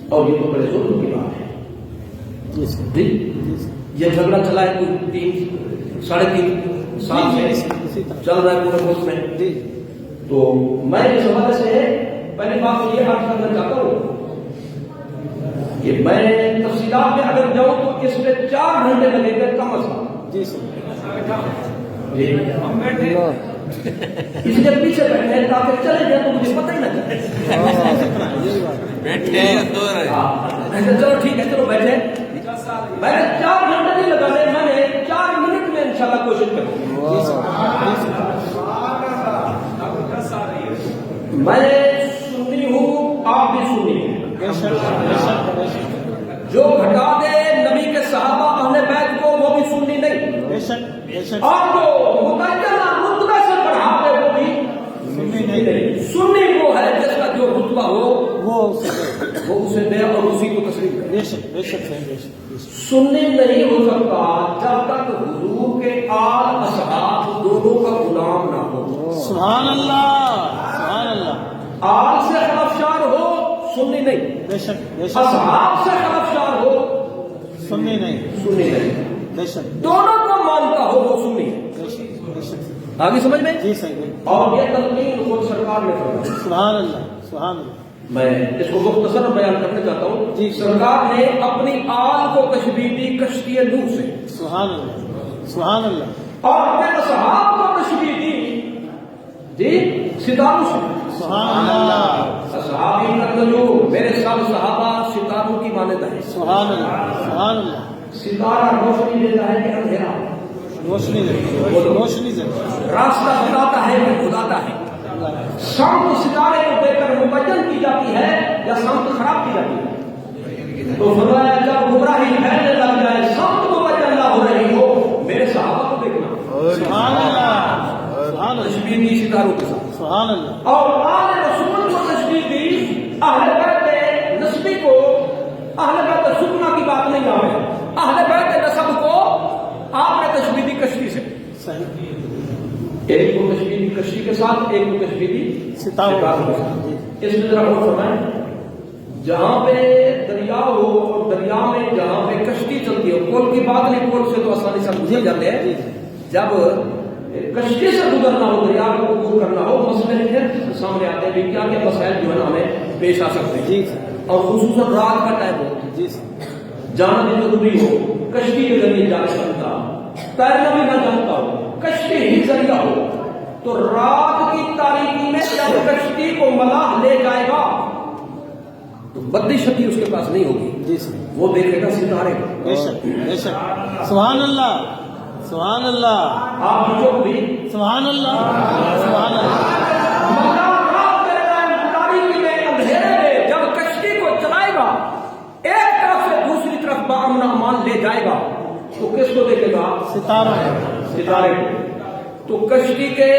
اور یہ تو بڑے ظلم کی بات ہے جی. یہ جھگڑا چلا ہے کوئی 3-3.5 سال سے چل رہا ہے پورے ملک میں. تو میں اس حوالے سے پہلی بات یہ عرض کرنا چاہتا ہوں کہ میں تفصیلات میں اگر جاؤں تو اس میں 4 گھنٹے لگیں گے کم از کم. جی اس لیے پیچھے بیٹھے ہیں تاکہ چلے جائیں تو مجھے پتہ ہی نہ چلے. چلو ٹھیک ہے, چلو بیٹھے. میں نے 4 گھنٹے نہیں لگانے, میں نے 4 منٹ میں انشاءاللہ کوشش کروں. میں سنی ہوں, آپ بھی سنی ہیں. جو گھٹا دے نبی کے صحابہ اہل بیت کو وہ بھی سنی نہیں, اور جو متعینہ رتبے سے بڑھا دے وہ بھی سنی نہیں. سنی وہ ہے جس کا جو رتبہ ہو وہ اسے دے اور اسی کو تسلیم کرے. سنی نہیں ہو سکتا جب تک حضور کے آل اصحاب دونوں کا غلام نہ ہو. سبحان اللہ, سبحان اللہ. آل سے خلفشار ہو سنی نہیں, اصحاب سے خلفشار ہو سنی نہیں. دونوں کو مانتا ہو وہ سنی. آگے سمجھ میں جی صحیح. اور یہ تلقین خود سرکار نے فرمائی. سبحان اللہ, سبحان اللہ. میں اس کو مختصر بیان کرنا چاہتا ہوں. جی. سرکار نے اپنی آل کو تشبیہ دی کشتی نوح سے. سبحان اللہ, سبحان اللہ. اور اپنے اصحاب کو تشبیہ دی جی ستاروں سے. سبحان اللہ. اصحابی کا میرے سب صحابہ ستاروں کی مانند ہے. سبحان اللہ, سبحان اللہ. ستارہ روشنی دیتا ہے کہ اندھیرا, روشنی سے راستہ بتاتا ہے کہ بھلاتا ہے. سمت ستارے کو دیکھ کر مبین کی جاتی ہے یا سمت خراب کی جاتی ہے. تو فرمایا جب گمراہی پھیلنے لگ جائے سمت مبین نہ ہو رہی ہو میرے صحابہ کو دیکھنا. سبحان اللہ, سبحان اللہ. تشبیہ دی ستاروں کے ساتھ. سبحان اللہ. اور آل رسول کو تشبیہ دی اہل بیت نسبی کو. اہل بیت سکنا کی بات نہیں آ رہی, اہل بیت نسب کو آپ نے تشبیہ دی کشتی سے. ایک کو تشبیہ دی کشتی کے ساتھ, ایک کو تشبیہ دی ستاروں کے ساتھ. اس میں ذرا غور فرمائیں, جہاں پہ دریا ہو اور دریا میں جہاں پہ کشتی چلتی ہو, پول کی بات نہیں, پول سے تو آسانی سے گزر جاتے ہیں. جب کشتی سے گزرنا ہو, دریا کو عبور کرنا ہو, مسئلے پھر سامنے آتے ہیں کہ کیا کیا مسائل جو ہے نا ہمیں پیش آ سکتے ہیں. اور خصوصاً رات کا ٹائم ہو, جانا بھی ضروری ہو, کشتی کے ذریعے جا سکتا, تیرنا بھی نہ جانتا ہو, کشتی ہی ذریعہ ہو, تو رات کی تاریکی میں جب کشتی کو ملاح لے جائے گا تو بدی شکتی اس کے پاس نہیں ہوگی, وہ دیکھے گا ستارے. سبحان اللہ, سبحان اللہ. آپ جو بھی سبحان اللہ, سبحان اللہ. تاریکی میں اندھیرے میں جب کشتی کو چلائے گا, ایک طرف سے دوسری طرف بامن امان لے جائے گا, تو کس کو دیکھے گا؟ ستارے کو. تو کشتی کے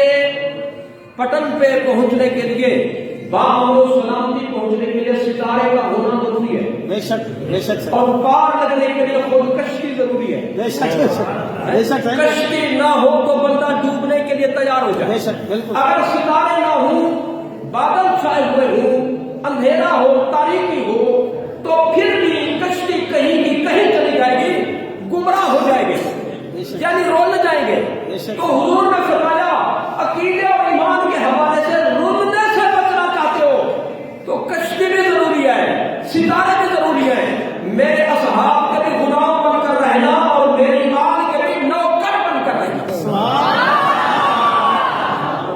پٹن پہ پہنچنے کے لیے بامن و سلامتی پہنچنے کے لیے ستارے کا ہونا ضروری ہے. بے شک, بے شک. اور پار لگنے کے لیے خود کشتی ضروری ہے. بے شک, بے شک. کشتی نہ ہو تو بندہ ڈوبنے کے لیے تیار ہو جائے. بے شک, بالکل. اگر ستارے نہ ہوں, بادل چھائے ہوئے ہوں, اندھیرا ہو, تاریکی ہو, تو پھر بھی کشتی کہیں کی کہیں چلی جائے گی, گمراہ ہو جائے گی, یعنی رول جائیں گے. تو حضور نے فرمایا عقیدے اور ایمان کے حوالے سے رولنے سے بچنا چاہتے ہو تو کشتی بھی ضروری ہے, ستارے بھی ضروری ہے. میرے اصحاب کے بھی غلام بن کر رہنا اور میری آل کے بھی نوکر بن کر رہنا.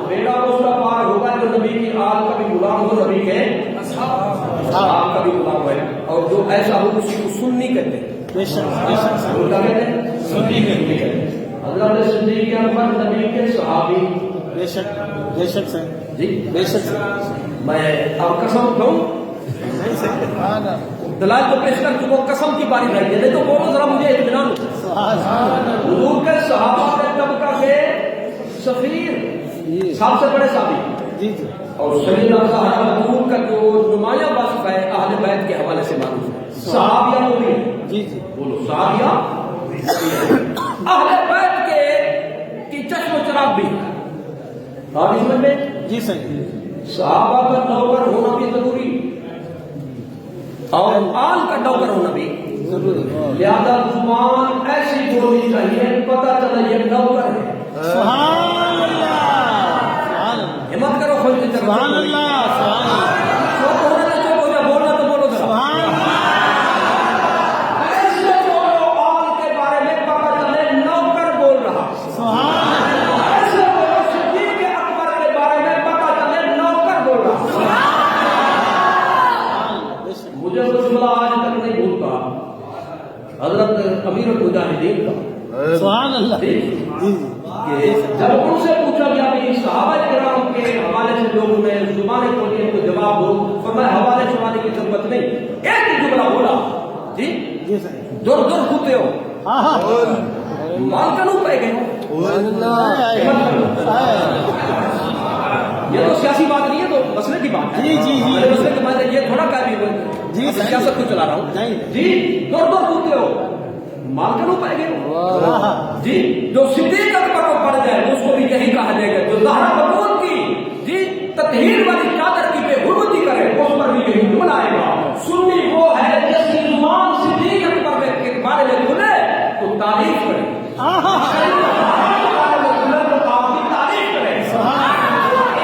میرا دوسرا پار ہوگا جو نبی کی آل کا بھی غلام ہو, نبی کے اصحاب کا بھی غلام ہے, اور جو ایسا ہو اسی کو سنی کہتے ہیں. بے شک, بے شک. کیا کہتے ہیں؟ سنی کہتے ہیں. حضرت صدیق اکبر نبی کے صحابی. بے شک, بے شک سے جی, بے شک سے. میں اب قسم کھاؤں, دلائل تو پیش کر چکا, قسم کی باری رہی ہے, نہیں تو بولو ذرا مجھے اطمینان. حضور کے صحابہ کے طبقہ کے سفیر, سب سے بڑے صحابی, اور سیدنا زہرا حضور کا جو نمایاں وصف ہے اہل بیت کے حوالے سے معلوم ہے. صحابیہ وہ بھی ہے. بولو صحابیہ اہل بیت کے کی چشم و چراغ بھی. اور اس میں جی صحیح. صحابہ کا نوکر ہونا بھی ضروری. اور آل کا نوکر ہونا بھی ضروری لہذا زبان ایسی بولنی چاہیے پتہ چلے یہ نوکر ہے. سبحان اللہ سبحان اللہ ہمت کرو خود کی طرف سبحان اللہ سبحان اللہ چوپ ہونا تو چوپ ہو جائے, بولنا تو بولو ذرا. سبحان اللہ ایسے بولو آل کے بارے میں پتہ چلے نوکر بول رہا. سبحان اللہ ایسے بولو صدیق اکبر کے بارے میں پتہ چلے نوکر بول رہا. مجھے وہ جملہ آج تک نہیں بھولتا حضرت امیر المجاہدین کا. سبحان اللہ جی جی کہ جب ان سے پوچھا گیا کہ صحابہ کرام کے حوالے سے لوگوں نے زبانیں کھولی ہیں تو جواب دو, فرمایا حوالے چھپانے کی ضرورت نہیں, ایک ہی جملہ بولا جی جی سر دور دور کھوتے ہو ہاں ہاں مال کا نو پہ گئے ہو. یہ تو سیاسی بات نہیں ہے, تو مسئلے کی بات ہے. جی جی جی میرے مسئلے کی بات ہے, یہ تھوڑا قابل ہوئے جی میں سیاست کو چلا رہا ہوں. نہیں. جی دور دور کھوتے ہو مال کا نو پہ گئے ہو. جی جو صدیق اکبر کو پڑ جائے اس کو بھی یہی کہا جائے گا. جو زہرا بطول کی جی تطہیر والی چادر کی بے حرمتی کرے اس پر بھی یہی جملہ آئے گا. سنی وہ ہے جس کی زبان صدیق اکبر کے بارے میں کھلے تو تعریف کرے, تو آپ کی تعریف کرے.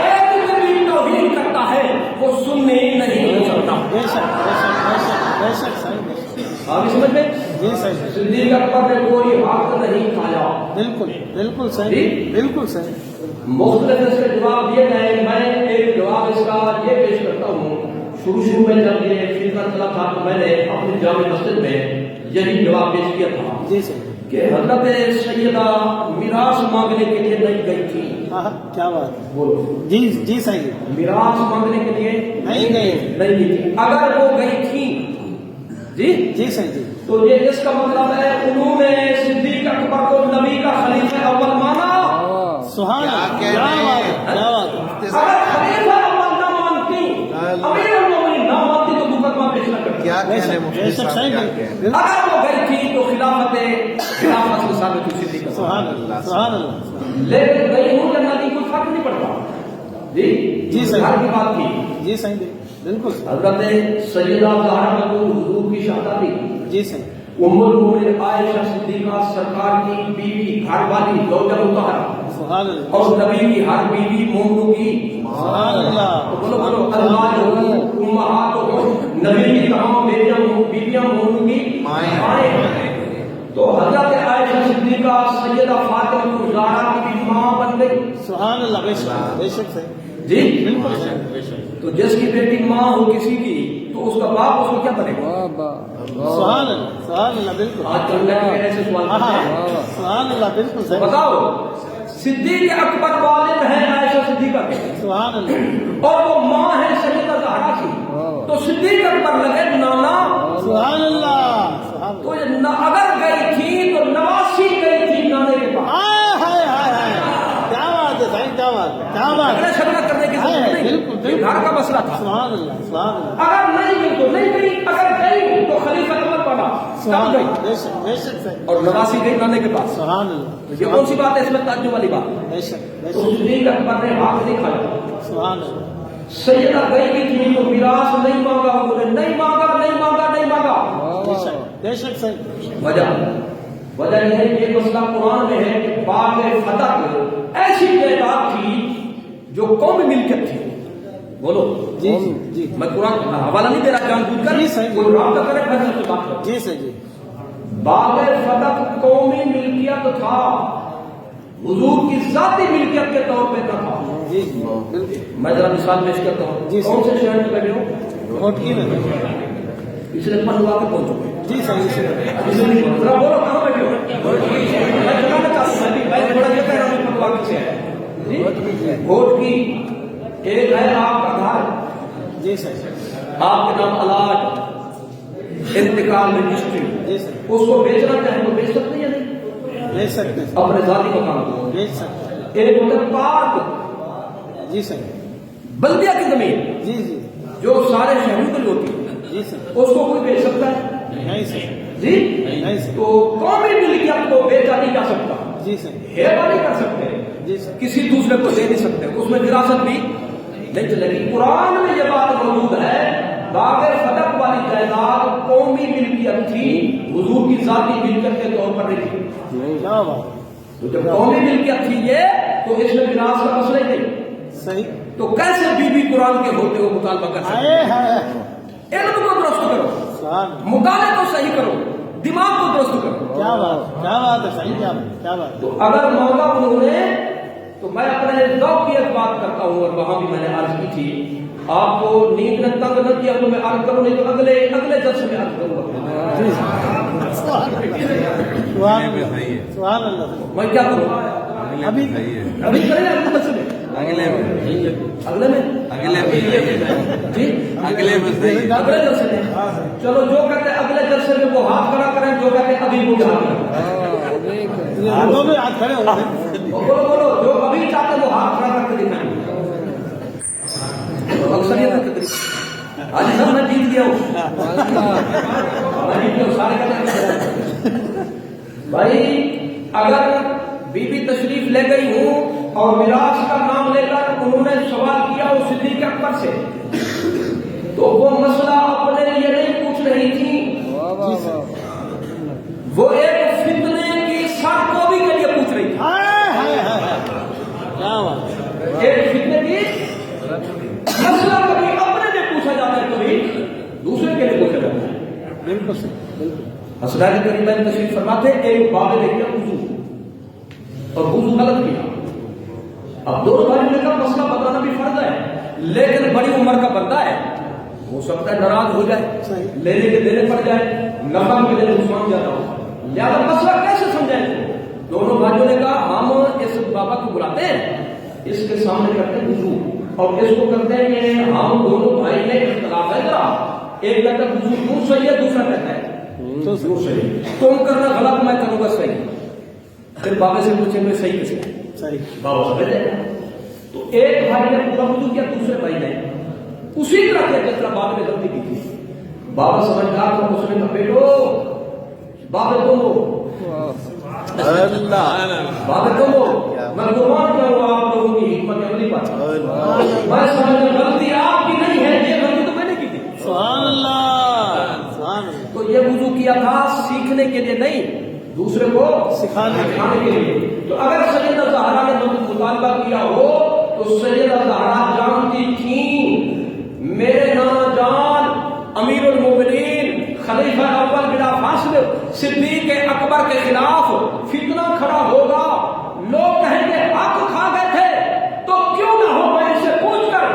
ایک بھی توہین کرتا ہے وہ سنی نہیں ہو سکتا. بے شک بے شک بے شک بے شک صحیح آپ سمجھ میں جی سر صدیق اکبر نے کوئی حق نہیں کھایا. بالکل بالکل صحیح بالکل صحیح مختلف اس کے جواب دیے گئے. میں ایک جواب اس کا یہ پیش کرتا ہوں. شروع میں جب یہ فتنہ چلا تھا تو میں نے اپنی جامع مسجد میں یہی جواب پیش کیا تھا جی سر کہ حضرت سیدہ میراث مانگنے کے لیے نہیں گئی تھی. ہاں کیا بات ہے بولو جی جی صحیح میراث مانگنے کے لیے نہیں گئی نہیں گئی تھی. اگر وہ گئی تھی جی جی صحیح جی تو یہ اس کا مطلب ہے انہوں نے صدیق اکبر کو نبی کا خلیفہ اول مانا. سبحان اللہ کیا بات ہے کیا بات ہے اگر خلیفہ اول نہ مانتی امیر المومنین نہ مانتی تو مقدمہ پیش نہ کرتی. بے شک صحیح بالکل اگر وہ گئی تھی تو خلافت سے ثابت ہوئی صدیق اکبر. سبحان اللہ سبحان اللہ لیکن گئی ہوں یا نہ گئی کوئی فرق نہیں پڑتا. جی جی سر. گھر کی بات تھی. جی صحیح بالکل حضرت سیدہ زہرا بطول حضور کی شہزادہ تھی. جی صحیح ام المومنین عائشہ صدیقہ سرکار کی بیوی گھر والی زوجہ مطہرہ سبحان اللہ اور نبی کی ہر بیوی مومنوں کی سبحان اللہ بولو بولو ازواج امہات نبی کی تمام بیویاں مومنوں کی مائیں. تو حضرت عائشہ صدیقہ سیدہ فاطمہ الزہرا کی ماں بن گئی. سبحان اللہ بے شک صحیح جی بالکل صحیح بے شک تو جس کی بیٹی ماں ہو کسی کی تو اس کا باپ اس کو کیا بنے گا. سبحان اللہ بالکل آج کل میں ایسے سوال کرتے ہیں. سبحان اللہ بالکل صحیح بتاؤ صدیق اکبر والد ہیں عائشہ صدیقہ کے سبحان اللہ اور وہ ماں ہے سیدہ زہرا کی, تو صدیق اکبر لگے نانا. سبحان اللہ سبحان تو یہ اگر گئی تھی تو نواسی گئی تھی نانے کے پاس. کیا بات ہے صحیح کیا بات ہے کیا بات ہے جھگڑا شگڑا کرنے کی ضرورت نہیں, بالکل یہ بالکل گھر کا مسئلہ تھا. سبحان اللہ سبحان اللہ اگر نہیں گئی تو نہیں گئی, اگر گئی تو خلیفہ عمر بنا تب گئی, بے شک بے شک صحیح اور نواسی گئی نانے کے پاس. سبحان اللہ یہ کون سی بات ہے اس میں تعجب والی بات. بے شک بے تو شک صدیق اکبر نے حق نہیں کھایا. سبحان اللہ سیدہ گئی بھی تھی تو میراث نہیں مانگا, انہوں نے نہیں مانگا نہیں مانگا نہیں مانگا. بے شک صحیح وجہ یہ ہے کہ مسئلہ قرآن میں ہے کہ باغ فتح ایسی جائیداد تھی جو قومی ملکیت تھی. بولو جی جی میں قرآن حوالہ نہیں دے رہا جان بوجھ کر, جی صحیح. کوئی رابطہ کرے پھر سے بات کرو. جی سر جی باغ فتح قومی ملکیت تھا, حضور کی ذاتی ملکیت کے طور پہ نہ تھا. جی جی بالکل میں ذرا مثال پیش کرتا ہوں. جی کون سے شہر میں بیٹھے ہو؟ ہوٹکی میں پچھلے پنڈوا کے پہنچ چکے. جی صحیح ذرا بولو کہاں بیٹھے ہو؟ میں جگہ نہ چاہتا ہوں, میں تھوڑا یہ کہہ رہا ہوں پنڈوا سے ہے. ووٹ کی ایک ہے آپ کا گھر, جی سر آپ کے نام علاج انتقال رجسٹری, جی سر اس کو بیچنا چاہیں تو بیچ سکتے ہیں یا نہیں؟ بیچ سکتے ہیں اپنے ذاتی مکان کو. بیچ سکتے ہیں ایک ہوتا ہے پارک, جی سر بلدیہ کی زمین جی جی جو سارے شہروں کی ہوتی ہے, جی سر اس کو کوئی بیچ سکتا ہے؟ نہیں سر جی نہیں سر تو قومی ملکیت کو بیچا نہیں جا سکتا, جی سر ہیبا نہیں کر سکتے, جی سر کسی دوسرے کو دے نہیں سکتے, اس میں وراثت بھی نہیں چلے گی. قرآن میں یہ بات موجود ہے باغ فتح والی جائیداد قومی ملکیت تھی، حضور کی ذاتی ملکیت کے طور پر نہیں تھی۔ کیا بات تو جب قومی ملکیت تھی یہ، تو اس میں میراث کا مسئلہ ہی نہیں، صحیح تو کیسے بی بی قرآن کے ہوتے ہو مطالبہ کر سکتے؟ علم کو درست کرو، مطالعے کو صحیح کرو، دماغ کو درست کرو۔ کیا بات ہے، صحیح کیا بات تو اگر موقع انہوں نے، تو میں اپنے ذوق کی ایک بات کرتا ہوں، اور وہاں بھی میں نے عرض کی تھی، آپ کو نیند نے تنگ نہ کیا تو میں عرض کروں، نہیں تو اگلے جلسے میں عرض کروں گا۔ سبحان اللہ۔ میں کیا کروں؟ ابھی کریں اگلے جلسے میں، اگلے میں جی اگلے میں اگلے جلسے میں۔ چلو جو کہتے ہیں اگلے جلسے میں وہ ہاتھ کھڑا کریں، جو کہتے ہیں ابھی وہ ہاتھ کریں۔ ہاتھوں میں ہاتھ کھڑے ہوتے ہیں۔ بولو جو ابھی چاہتے ہیں وہ ہاتھ کھڑا کر کے دکھائیں۔ اکثریت ہے تقریب۔ آج سر میں جیت گیا ہوں، میں جیت گیا ہوں، سارے کہتے ہیں بھائی اگر بی بی تشریف لے گئی ہوں اور میراث کا نام لے کر انہوں نے سوال کیا وہ صدیق اکبر سے، تو وہ مسئلہ اپنے لیے نہیں پوچھ رہی تھی، وہ ایک فتنے کی سرکوبی کے لیے پوچھ رہی تھی۔ کیا بات، ایک فتنے کی مسئلہ کبھی اپنے لیے پوچھا جاتا ہے، کبھی دوسرے کے لیے پوچھا جاتا ہے۔ بالکل صحیح، بالکل حضرت کریمین تشریف فرماتے ایک بابے نے کیا وضو، اور وضو غلط کیا۔ اب دونوں بھائی نے کہا مسئلہ بتانا بھی فرض ہے، لیکن بڑی عمر کا بندہ ہے، ہو سکتا ہے ناراض ہو جائے، لینے کے دینے پڑ جائے، نفع کے لیے نقصان زیادہ ہو، لہٰذا مسئلہ کیسے سمجھائیں؟ دونوں بھائیوں نے کہا ہم اس بابا کو بلاتے ہیں، اس کے سامنے کرتے ہیں وضو، اور اس کو کرتے ہیں کہ ہم دونوں بھائی میں اختلاف ہے ذرا، ایک کہتا ہے وضو کیوں صحیح ہے، دوسرا کہتا ہے کیوں صحیح، تم کرنا غلط میں کروں گا صحیح۔ پھر بابا سے پوچھیں میں صحیح کیسے صحیح۔ بابا سمجھ رہے؟ تو ایک بھائی نے پورا وضو کیا، دوسرے بھائی نے اسی طرح کیا جس طرح بابا نے غلطی کی تھی۔ بابا سمجھدار تھا، اس نے کہا بیٹو بابا تم ہو، بابا تم ہو، میں قربان کروں آپ لوگوں کی حکمت عملی پر، میں سمجھتا غلطی آپ کی نہیں ہے، یہ غلطی تو میں نے کی تھی۔ سبحان اللہ، سبحان اللہ۔ تو یہ وضو کیا تھا سیکھنے کے لیے نہیں، دوسرے کو سکھانے کے لیے۔ تو اگر سیدہ زہرا نے مطالبہ کیا ہو تو سیدہ زہرا جانتی تھیں میرے نانا جان امیر المومنین خلیفہ اول بلا فاصلہ صدیق اکبر کے خلاف فتنہ کھڑا ہوگا، لوگ کہیں گے حق کھا گئے تھے، تو کیوں نہ ہو میں اسے پوچھ کر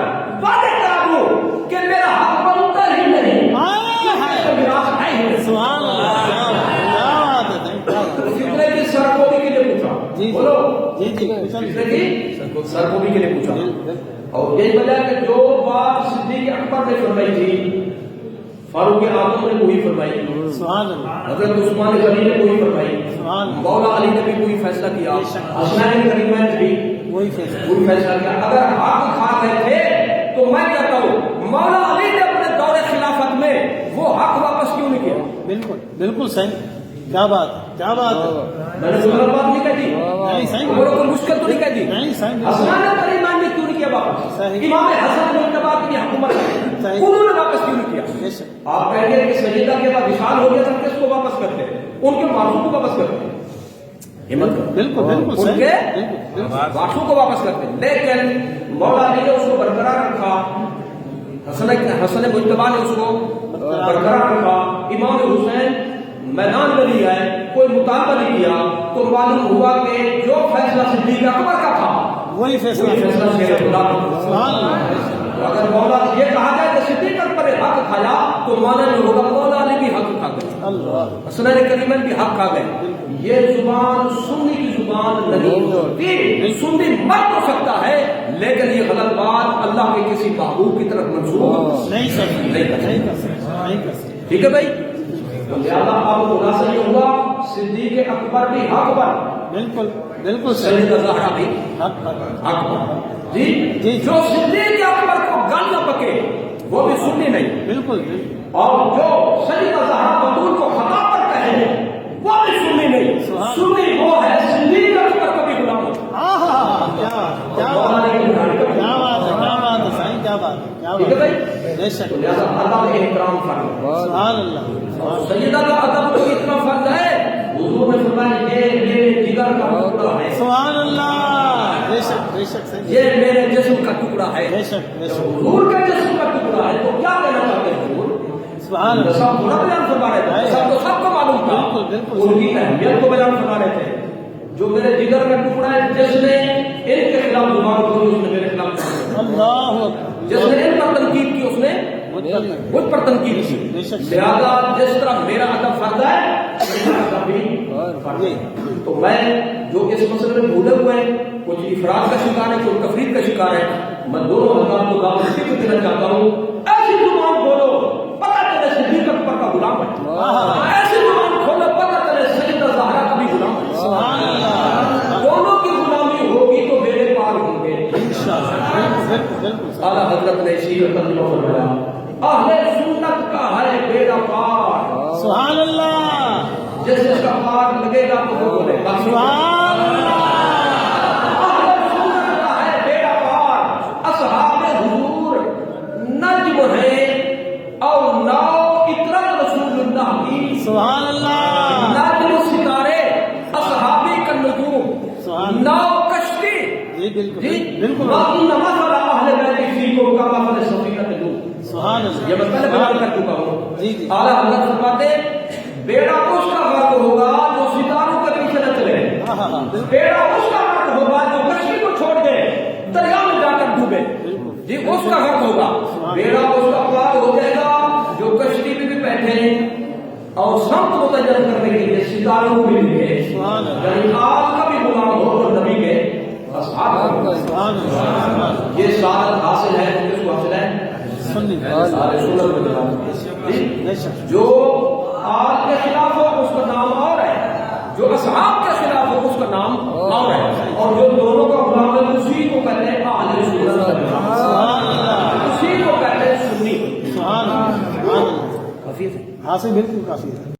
وعدے کرا دوں کہ میرا حق بنتا ہی نہیں، میراث ہے ہی نہیں۔ سبحان اللہ، کیا بات ہے۔ فتنے کی سرکوبی کے لیے پوچھا، جی بولو جی جی، فتنے کی سرکوبی کے لیے پوچھا، اور یہی وجہ کہ جو بات صدیق اکبر نے فرمائی تھی فاروق اعظم نے وہی فرمائی، سبحان اللہ، حضرت عثمان غنی نے وہی فرمائی، مولا علی نے بھی وہی فیصلہ کیا، حسنین کریمین نے بھی وہی فیصلہ۔ وہی فیصلہ کیا۔ اگر حق کھا گئے تھے تو میں کہتا ہوں مولا علی نے اپنے دور خلافت میں وہ حق واپس کیوں نہیں کیا؟ بالکل بالکل صحیح، کیا بات ہے، کیا بات ہے۔ میں نے غلط بات نہیں کہی، نہیں صحیح، کوئی مشکل تو نہیں کہہ دی، نہیں صحیح، حسنین کریمین نے کیوں نہیں کیا واپس؟ صحیح۔ امام حسن مجتبی کی حکومت ہے، صحیح۔ انہوں نے واپس کیوں نہیں کیا؟ بے شک۔ آپ کہیں گے کہ سیدہ کے بعد وشال ہو گیا تھا، کس کو واپس کرتے ہیں؟ ان کے وارثوں کو واپس کرتے ہیں، ہمت کرو، بالکل بالکل ان صحیح، کے بالکل وارثوں کو واپس کرتے ہیں، لیکن مولا علی نے اس کو برقرار رکھا، حسن مجتبی نے اس کو برقرار رکھا، امام حسین میدان میں نہیں آئے، کوئی مطالبہ نہیں کیا، تو معلوم ہوا کہ جو فیصلہ صدیق اکبر کا تھا وہی فیصلہ۔ فیصلہ شیر خدا کا تھا۔ سبحان اللہ، اگر مولا یہ کہا جائے کہ صدیق اکبر نے حق کھایا تو مانا نہیں ہوگا مولا علی بھی حق کھا گئے، اللہ، حسنین کریمین بھی حق کھا گئے۔ یہ زبان سنی کی زبان نہیں ہوتی، سنی مر تو سکتا ہے لیکن یہ غلط بات اللہ کے کسی محبوب کی طرف منسوخ نہیں صحیح، نہیں کر نہیں کر سکتے، نہیں کر سکتے۔ ٹھیک ہے بھائی؟ تو لہٰذا اب خلاصہ یہ ہوا صدیق اکبر بھی حق پر، بالکل بالکل صحیح، سیدہ زہرا بھی حق پر۔ حق پر۔ جی جی۔ جو صدیق اکبر کو گل نہ پکے وہ بھی سنی نہیں، بالکل بالکل، اور جو سیدہ زہرا بطول کو خطا پر کہے وہ بھی سنی نہیں، سنی وہ ہے صدیق اکبر کو بھی غلام ہو۔ کیا بات ہے، کیا بات ہے، کیا بات ہے، کیا بات ہے، صحیح، کیا بات ہے، کیا ٹھیک ہے بات ہے۔ بھائی؟ بے شک تو لہذا ادب احترام فرض سبحان اللہ ہے۔ سیدہ کا ادب تو اتنا فرض ہے، حضور نے فرمایا یہ میرے جگر کا ٹکڑا ہے، سبحان اللہ بے شک صحیح یہ میرے جسم کا ٹکڑا ہے، بے شک حضور کے جسم کا ٹکڑا ہے۔ تو کیا کہنا چاہتے ہیں حضور؟ سبحان اللہ سب تھوڑا بیان فرما رہے تھے، سب تو سب کو معلوم تھا، بالکل ان کی اہمیت کو بیان فرما رہے تھے۔ جو میرے جگر کا ٹکڑا ہے، جس نے ان کے خلاف زبان کھولی اس نے میرے خلاف زبان کھولی، اللہ اکبر جس نے ان پر تنقید کی اس نے مجھ پر تنقید کی۔ لہذا جس طرح میرا ادب فرض ہے میرا ادب بھی فرض ہے۔ تو میں جو اس مسئلے میں بھولے ہوئے ہیں، کچھ افراد کا شکار ہے، کچھ تفرید کا شکار ہے، میں دونوں حضرات کو دعوت دینا چاہتا ہوں، ایسی زبان بولو پتہ چلے صدیق اکبر کا غلام ہے، ایسی زبان کھولو پتہ چلے سیدہ زہرا کا بھی غلام ہے۔ سبحان اللہ دونوں کی غلامی ہوگی تو میرے پار ہوں گے بالکل اعلیٰ حضرت نے اسی کا ترجمہ فرمایا، اہل سنت کا ہے بیڑا پار، سبحان اللہ جس کا پار لگے گا تو وہ بولے گا سبحان اللہ اہل سنت کا ہے بیڑا پار، اصحاب حضور نجم ہے اور ناؤ اطرت رسول اللہ کی، سبحان اللہ نجم ستارے اصحابی کا نجوم، سبحان ناؤ کشتی جی بالکل جی بالکل باقی نماز والا اہل بیت کسی کو کما والے سفینہ نجوم، سبحان اللہ یہ میں پہلے بیان کر چکا ہوں۔ جی جی اعلیٰ حضرت فرماتے بیڑا اس کا غرق ہوگا جو ستاروں کے پیچھے نہ چلے، بیڑا اس کا غرق ہوگا جو کشتی کو چھوڑ دے دریا میں جا کر ڈوبے، جی اس کا غرق ہوگا۔ بیڑا اس کا پار ہو جائے گا جو کشتی میں بھی بیٹھے اور سب کو متجر کرنے کے لیے ستاروں کو بھی لکھے، یعنی آپ کا بھی غلام ہو اور نبی کے اصحاب کا بھی۔ سبحان اللہ یہ سعادت حاصل ہے تو کس کو حاصل ہے؟ سارے سنت میں جناب۔ جو آپ کے خلاف ہو اس کا نام اور ہے، جو اصحاب کے خلاف ہو اس کا نام اور ہے، اور جو دونوں کا غلام ہے اسی کو کہتے ہیں اہل سنت، اسی کو کہتے ہیں سنی۔ سبحان اللہ کافی ہے۔ ہاں سے بالکل کافی ہے